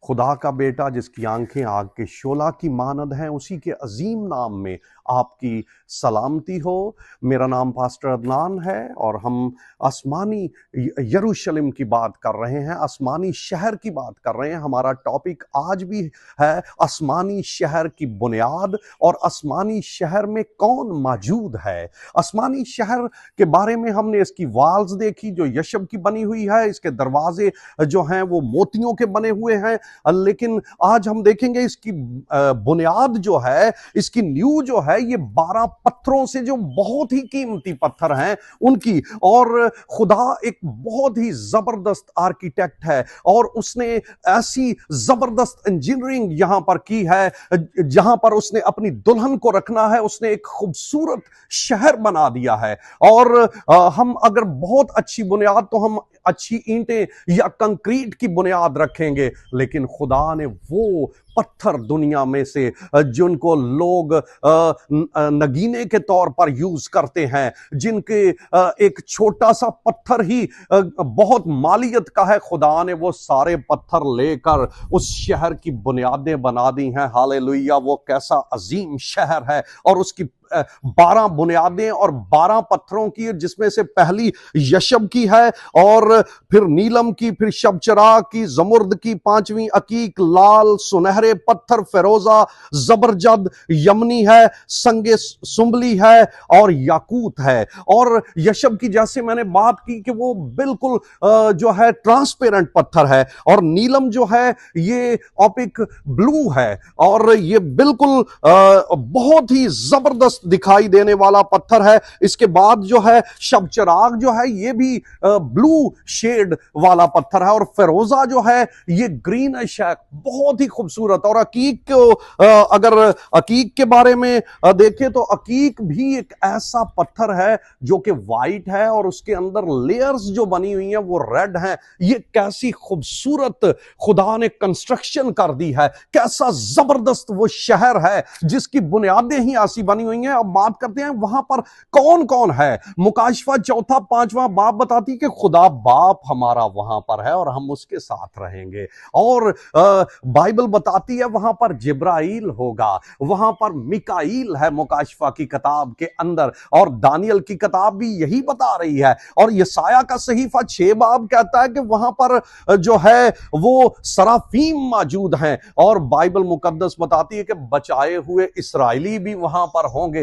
खुदा का बेटा जिसकी आंखें आग के शोला की मानद हैं, उसी के अजीम नाम में आपकी सलामती हो। मेरा नाम पास्टर अदनान है और हम आसमानी यरूशलेम की बात कर रहे हैं, आसमानी शहर की बात कर रहे हैं। हमारा टॉपिक आज भी है आसमानी शहर की बुनियाद और आसमानी शहर में कौन मौजूद है। आसमानी शहर के बारे में हमने इसकी वाल्स देखी जो यशब की बनी हुई है, इसके दरवाजे जो हैं वो मोतियों के बने हुए हैं। लेकिन आज हम देखेंगे इसकी बुनियाद जो है, इसकी नींव जो है, ये 12 पत्थरों से जो बहुत ही कीमती पत्थर हैं उनकी। और खुदा एक बहुत ही जबरदस्त आर्किटेक्ट है और उसने ऐसी जबरदस्त इंजीनियरिंग यहां पर की है, जहां पर उसने अपनी दुल्हन को रखना है, उसने एक खूबसूरत शहर बना दिया है। और हम अगर बहुत अच्छी बुनियाद, तो हम अच्छी ईंटें या कंक्रीट की बुनियाद रखेंगे, लेकिन खुदा ने वो पत्थर दुनिया में से जिनको लोग नगीने के तौर पर यूज करते हैं, जिनके एक छोटा सा पत्थर ही बहुत मालियत का है, खुदा ने वो सारे पत्थर लेकर उस शहर की बुनियादें बना दी हैं। हालेलुया! वो कैसा अजीम शहर है और उसकी 12 बुनियादें और 12 पत्थरों की, जिसमें से पहली यशब की है और फिर नीलम की, फिर शबचराग की, जमुर्द की, 5वीं अकीक, लाल सुनहरे पत्थर फिरोजा, जबरजद यमनी है, संगे सुंबली है और याकूत है। और यशब की जैसे मैंने बात की कि वो बिल्कुल जो है ट्रांसपेरेंट पत्थर है, और नीलम जो है ये ऑपिक ब्लू है और ये बिल्कुल बहुत ही जबरदस्त दिखाई देने वाला पत्थर है। इसके बाद जो है शबचराग जो है ये भी ब्लू शेड वाला पत्थर है, और फिरोजा जो है ये ग्रीनिश है, बहुत ही खूबसूरत। और अकीक को अगर अकीक के बारे में देखें तो अकीक भी एक ऐसा पत्थर है जो कि वाइट है और उसके अंदर लेयर्स जो बनी हुई हैं वो रेड हैं। ये कैसी खूबसूरत खुदा ने कंस्ट्रक्शन कर दी है, कैसा जबरदस्त वो शहर है जिसकी बुनियादें ही ऐसी बनी हुई हैं। अब बात करते हैं वहां पर कौन कौन है। मुकाशफा 4, 5वां बाप बताती है कि खुदा बाप हमारा वहां पर है और हम उसके साथ रहेंगे। और बाइबल बताती है वहां पर जिब्राइल होगा, वहां पर मिकाईल है मुकाशफा की किताब के अंदर, और दानियल की किताब भी यही बता रही है। और यसाया का सहीफा 6 बाब कहता है कि वहां पर जो है वो सराफीम मौजूद हैं, और बाइबल मुकद्दस बताती है कि बचाए हुए इस्राएली भी वहां पर होंगे।